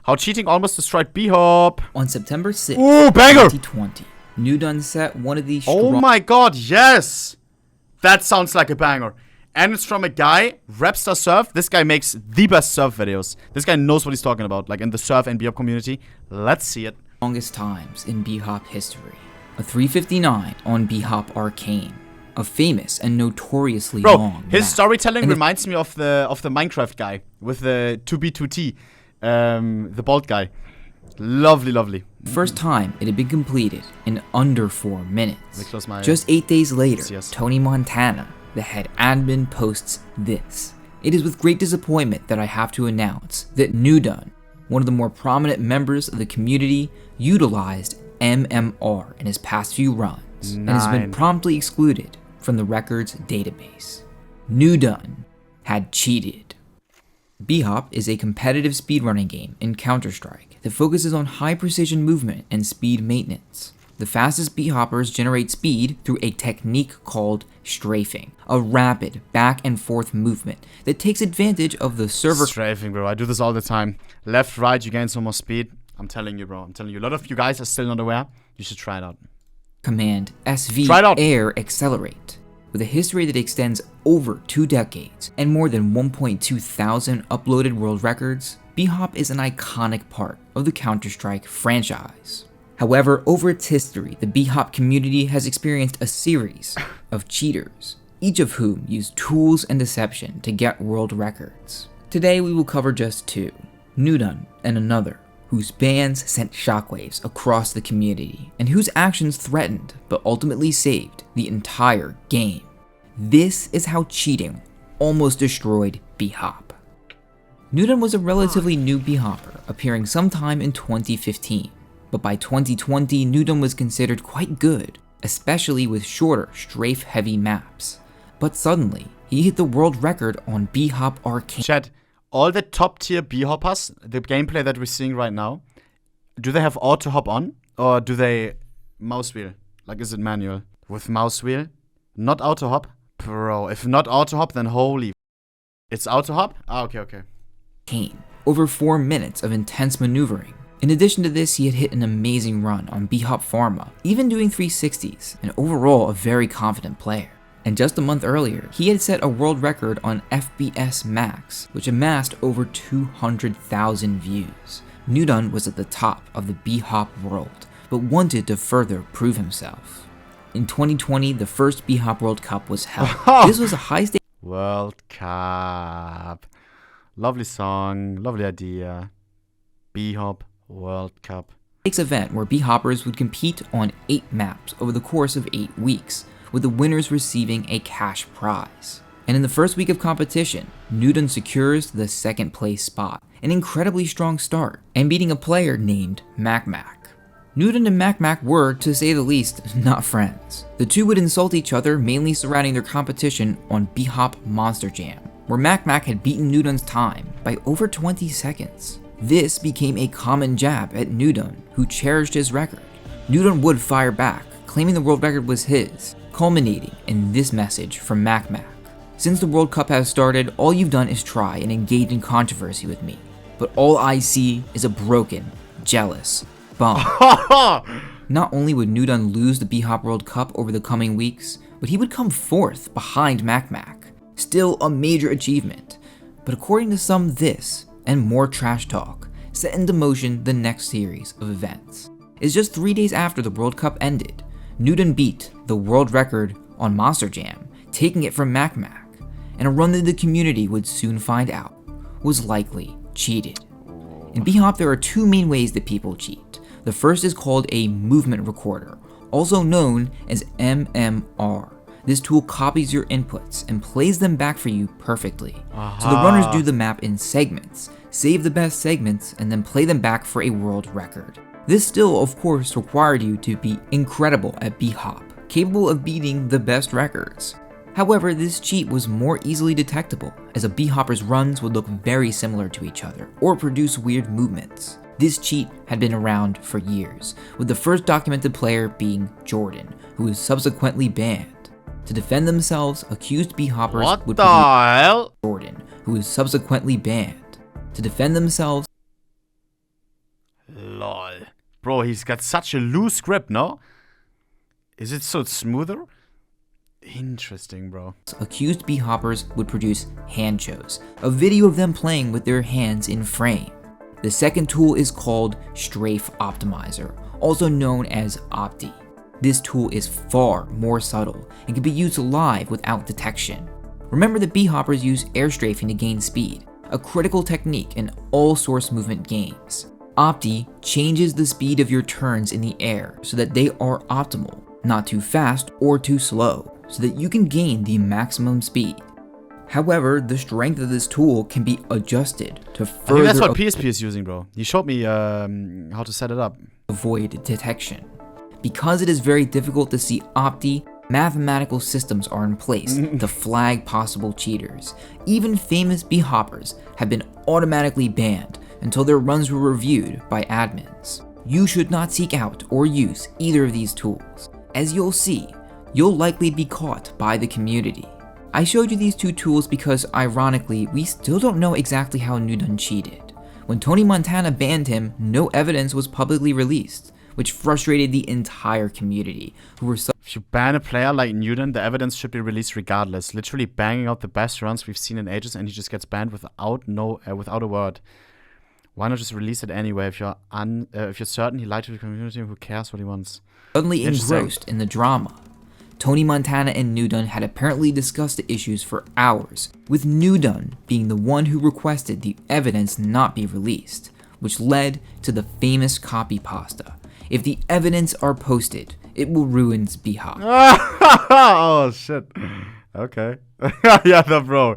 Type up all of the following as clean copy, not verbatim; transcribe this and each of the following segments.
How cheating almost destroyed bhop. On September 6th, Ooh, banger! 2020, Nudun set one of the Oh my god, yes! That sounds like a banger. And it's from a guy, Rapstar Surf. This guy makes the best surf videos. This guy knows what he's talking about, like in the surf and bhop community. Let's see it. Longest times in bhop history. A 359 on bhop Arcane. A famous and notoriously long his map. storytelling reminds me of the Minecraft guy with the 2B2T, the bald guy. Lovely, lovely. First time it had been completed in under 4 minutes. Close my Just 8 days later, yes. Tony Montana, the head admin, posts this. It is with great disappointment that I have to announce that Nudun, one of the more prominent members of the community, utilized MMR in his past few runs and has been promptly excluded from the records database. Nudun had cheated. Bhop is a competitive speedrunning game in Counter-Strike that focuses on high precision movement and speed maintenance. The fastest bhoppers generate speed through a technique called strafing, a rapid back and forth movement that takes advantage of the server. Strafing, bro. I do this all the time. Left, right, you gain some more speed. I'm telling you, bro. I'm telling you. A lot of you guys are still not aware. You should try it out. Command SV Air Accelerate. With a history that extends over 2 decades and more than 1.2 thousand uploaded world records, bhop is an iconic part of the Counter-Strike franchise. However, over its history, the bhop community has experienced a series of cheaters, each of whom use tools and deception to get world records. Today we will cover just 2, Nudun and another, whose bans sent shockwaves across the community, and whose actions threatened but ultimately saved the entire game. This is how cheating almost destroyed bhop. Nudun was a relatively new bhopper, appearing sometime in 2015, but by 2020 Nudun was considered quite good, especially with shorter, strafe-heavy maps. But suddenly, he hit the world record on bhop Arcane. Chat, all the top tier bhoppers, the gameplay that we're seeing right now, do they have auto hop on? Or do they mouse wheel? Like, is it manual? With mouse wheel? Not auto hop? Bro, if not auto hop, then holy. It's auto hop? Ah, okay. Over 4 minutes of intense maneuvering. In addition to this, he had hit an amazing run on bhop Pharma, even doing 360s, and overall a very confident player. And just a month earlier, he had set a world record on FBS Max, which amassed over 200,000 views. Nudun was at the top of the bhop world, but wanted to further prove himself. In 2020, the first bhop World Cup was held. This was a high-stakes World Cup. Lovely song, lovely idea. Bhop World Cup. event where bhoppers would compete on 8 maps over the course of 8 weeks, with the winners receiving a cash prize. And in the first week of competition, Nudun secures the 2nd place spot, an incredibly strong start, and beating a player named MacMac. Nudun and MacMac were, to say the least, not friends. The two would insult each other, mainly surrounding their competition on bhop Monster Jam, where MacMac had beaten Nudun's time by over 20 seconds. This became a common jab at Nudun, who cherished his record. Nudun would fire back, claiming the world record was his, culminating in this message from MacMac. Since the World Cup has started, all you've done is try and engage in controversy with me, but all I see is a broken, jealous bum. Not only would Nudun lose the bhop World Cup over the coming weeks, but he would come 4th behind MacMac. Still a major achievement, but according to some, this and more trash talk set into motion the next series of events. It's just 3 days after the World Cup ended, Nudun beat the world record on Monster Jam, taking it from MacMac, and a run that the community would soon find out was likely cheated. In bhop, there are 2 main ways that people cheat. The first is called a movement recorder, also known as MMR. This tool copies your inputs and plays them back for you perfectly. So the runners do the map in segments, save the best segments, and then play them back for a world record. This still, of course, required you to be incredible at bhop, capable of beating the best records. However, this cheat was more easily detectable, as a bhopper's runs would look very similar to each other, or produce weird movements. This cheat had been around for years, with the first documented player being Jordan, who was subsequently banned. To defend themselves, accused bhoppers would hell? Jordan, who was subsequently banned. To defend themselves, Bro, he's got such a loose grip, no? Is it so smoother? Interesting, bro. Accused bhoppers would produce hand shows, a video of them playing with their hands in frame. The second tool is called Strafe Optimizer, also known as Opti. This tool is far more subtle and can be used live without detection. Remember that bhoppers use air strafing to gain speed, a critical technique in all source movement games. Opti changes the speed of your turns in the air so that they are optimal, not too fast or too slow, so that you can gain the maximum speed. However, the strength of this tool can be adjusted to further I think that's what PSP is using, bro. You showed me how to set it up. Avoid detection. Because it is very difficult to see Opti, mathematical systems are in place to flag possible cheaters. Even famous bhoppers have been automatically banned until their runs were reviewed by admins. You should not seek out or use either of these tools. As you'll see, you'll likely be caught by the community. I showed you these two tools because, ironically, we still don't know exactly how Nudun cheated. When Tony Montana banned him, no evidence was publicly released, which frustrated the entire community, who were If you ban a player like Nudun, the evidence should be released regardless. Literally banging out the best runs we've seen in ages, and he just gets banned without a word. Why not just release it anyway? If you're certain he lied to the community, who cares what he wants? Suddenly engrossed in the drama. Tony Montana and Nudun had apparently discussed the issues for hours, with Nudun being the one who requested the evidence not be released, which led to the famous copy pasta. If the evidence are posted, it will ruin bhop. Oh shit. Okay. Yeah, bro.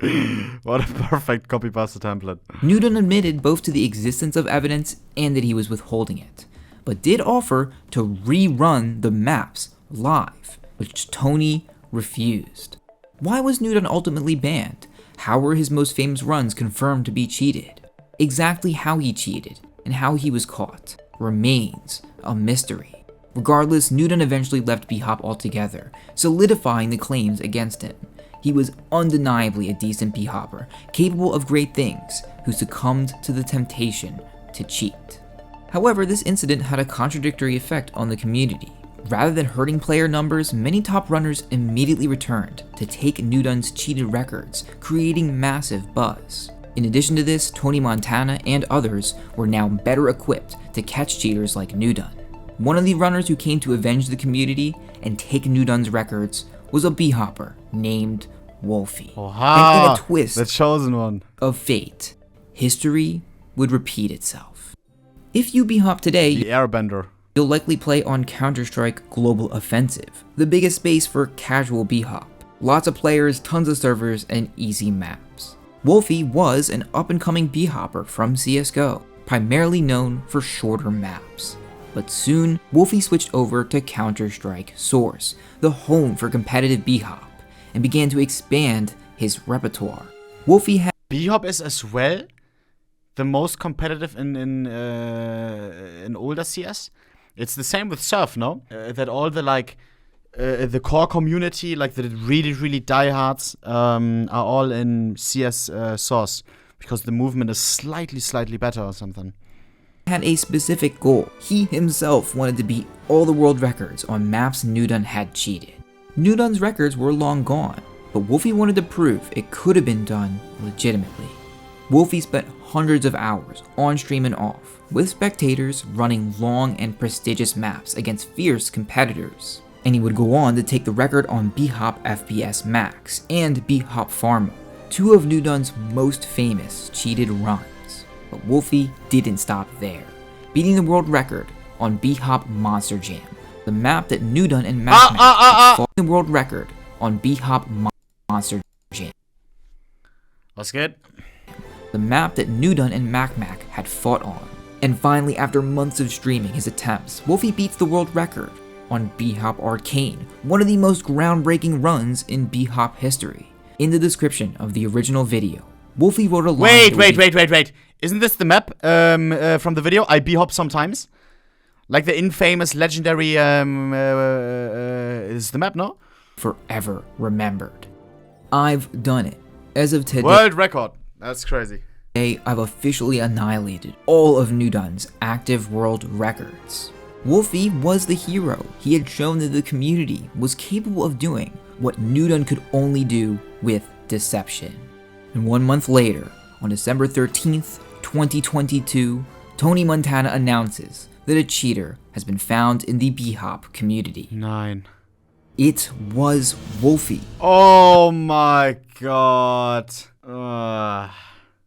What a perfect copy pasta template. Nudun admitted both to the existence of evidence and that he was withholding it, but did offer to rerun the maps live, which Tony refused. Why was Nudun ultimately banned? How were his most famous runs confirmed to be cheated? Exactly how he cheated and how he was caught remains a mystery. Regardless, Nudun eventually left bhop altogether, solidifying the claims against him. He was undeniably a decent bhopper, capable of great things, who succumbed to the temptation to cheat. However, this incident had a contradictory effect on the community. Rather than hurting player numbers, many top runners immediately returned to take Nudun's cheated records, creating massive buzz. In addition to this, Tony Montana and others were now better equipped to catch cheaters like Nudun. One of the runners who came to avenge the community and take Nudun's records was a bhopper named Wolfie. And in a twist the chosen one of fate, history would repeat itself. If you bhop today, the airbender, you'll likely play on Counter-Strike Global Offensive, the biggest space for casual bhop. Lots of players, tons of servers, and easy maps. Wolfie was an up-and-coming bhopper from CSGO, primarily known for shorter maps. But soon, Wolfie switched over to Counter-Strike Source, the home for competitive bhop, and began to expand his repertoire. Wolfie had bhop is as well the most competitive in older CS. It's the same with Surf, no? That all the core community, like the really diehards, are all in CS Source because the movement is slightly better or something. Had a specific goal. He himself wanted to beat all the world records on maps Nudun had cheated. Nudun's records were long gone, but Wolfie wanted to prove it could have been done legitimately. Wolfie spent hundreds of hours on stream and off, with spectators running long and prestigious maps against fierce competitors. And he would go on to take the record on bhop FPS Max and bhop Pharma, two of Nudun's most famous cheated runs. But Wolfie didn't stop there, beating the world record on bhop Monster Jam, the map that Nudun and MacMac fought the world record on bhop Monster Jam. What's good? The map that Nudun and MacMac had fought on. And finally, after months of streaming his attempts, Wolfie beats the world record on bhop Arcane, one of the most groundbreaking runs in bhop history. In the description of the original video, Wolfie wrote a line. Wait. Isn't this the map from the video? I bhop sometimes. Like the infamous, legendary, is the map, no? Forever remembered. I've done it. As of today, world record. That's crazy. I've officially annihilated all of Nudun's active world records. Wolfie was the hero. He had shown that the community was capable of doing what Nudon could only do with deception. And 1 month later, on December 13th, 2022, Tony Montana announces that a cheater has been found in the bhop community. 9. It was Wolfie. Oh my god.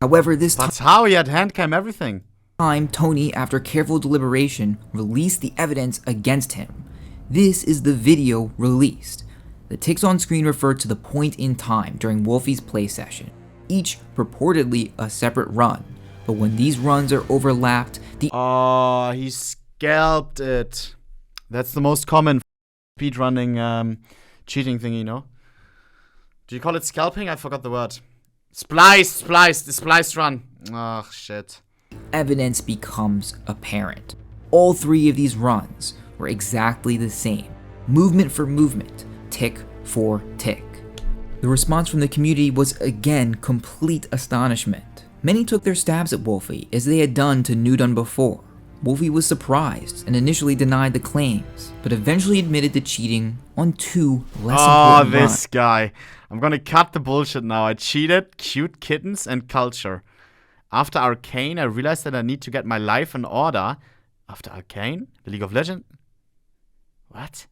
However, this That's how he had handcam everything. time, Tony, after careful deliberation, released the evidence against him. This is the video released. The ticks on screen refer to the point in time during Wolfie's play session, each purportedly a separate run. But when these runs are overlapped, the Oh, he scalped it. That's the most common speedrunning cheating thing, you know? Do you call it scalping? I forgot the word. The spliced run. Oh, shit. evidence becomes apparent. All three of these runs were exactly the same, movement for movement, tick for tick. The response from the community was again complete astonishment. Many took their stabs at Wolfie as they had done to Nudon before. Wolfie was surprised and initially denied the claims, but eventually admitted to cheating on 2 less important runs. This guy. I'm gonna cut the bullshit now. I cheated, cute kittens, and culture. After Arcane, I realized that I need to get my life in order. After Arcane? The League of Legends? What?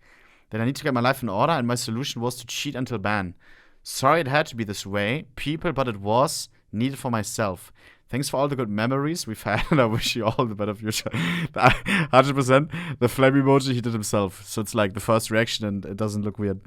Then I need to get my life in order, and my solution was to cheat until ban. Sorry it had to be this way, people, but it was needed for myself. Thanks for all the good memories we've had, and I wish you all the better future. 100%, the flame emoji he did himself. So it's like the first reaction, and it doesn't look weird.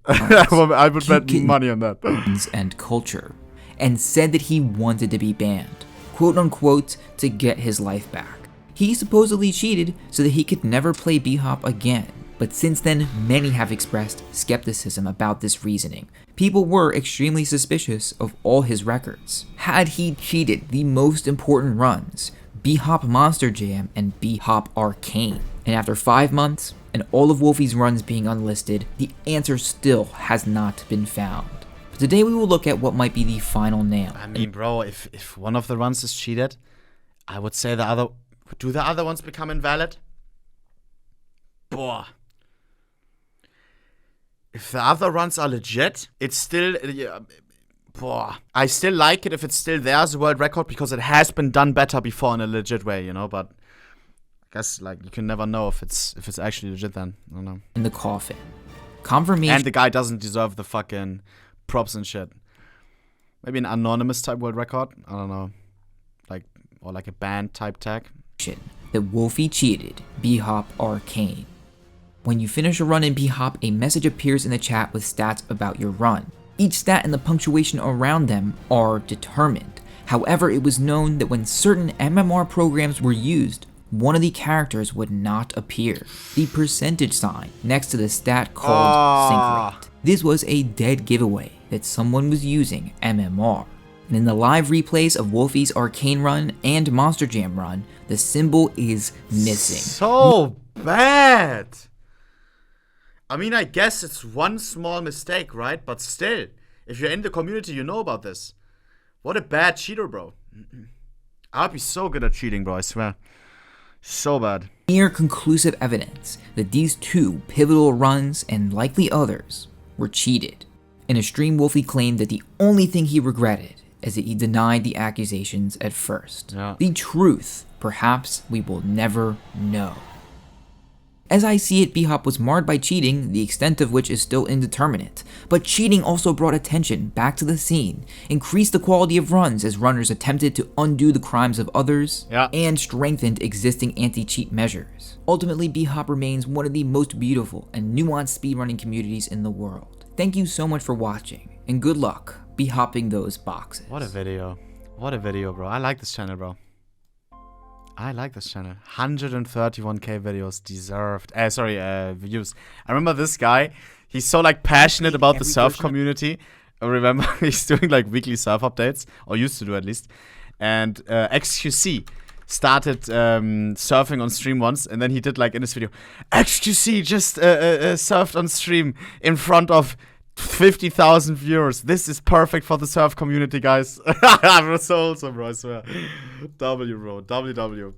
I would bet money on that. And culture, and said that he wanted to be banned, quote unquote, to get his life back. He supposedly cheated so that he could never play bhop again. But since then, many have expressed skepticism about this reasoning. People were extremely suspicious of all his records. Had he cheated the most important runs, bhop Monster Jam and bhop Arcane? And after 5 months, and all of Wolfie's runs being unlisted, the answer still has not been found. But today we will look at what might be the final nail. I mean, bro, if one of the runs is cheated, I would say the other... Do the other ones become invalid? Boah. If the other runs are legit, it's still... I still like it if it's still there as a world record because it has been done better before in a legit way, you know? But I guess, like, you can never know if it's actually legit then. I don't know. In the coffin. Confirmation... And the guy doesn't deserve the fucking props and shit. Maybe an anonymous type world record? I don't know. Like, or like a band type tag. That Wolfie cheated bhop Arcane. When you finish a run in bhop, a message appears in the chat with stats about your run. Each stat and the punctuation around them are determined. However, it was known that when certain MMR programs were used, one of the characters would not appear. The percentage sign next to the stat called sync rate. This was a dead giveaway that someone was using MMR. And in the live replays of Wolfie's Arcane run and Monster Jam run, the symbol is missing. So bad! I mean, I guess it's one small mistake, right? But still, if you're in the community, you know about this. What a bad cheater, bro. I'd be so good at cheating, bro, I swear. So bad. Near conclusive evidence that these 2 pivotal runs and likely others were cheated. In a stream, Wolfie claimed that the only thing he regretted is that he denied the accusations at first. Yeah. The truth, perhaps we will never know. As I see it, bhop was marred by cheating, the extent of which is still indeterminate. But cheating also brought attention back to the scene, increased the quality of runs as runners attempted to undo the crimes of others, and strengthened existing anti-cheat measures. Ultimately, bhop remains one of the most beautiful and nuanced speedrunning communities in the world. Thank you so much for watching, and good luck bhopping those boxes. What a video. What a video, bro. I like this channel, bro. I like this channel. 131k videos deserved. Views. I remember this guy. He's so like passionate about the surf community. I remember he's doing like weekly surf updates, or used to do at least. And XQC started surfing on stream once, and then he did like in this video, XQC just surfed on stream in front of 50,000 viewers. This is perfect for the surf community, guys. I'm so awesome, bro, I swear. W, bro. WW.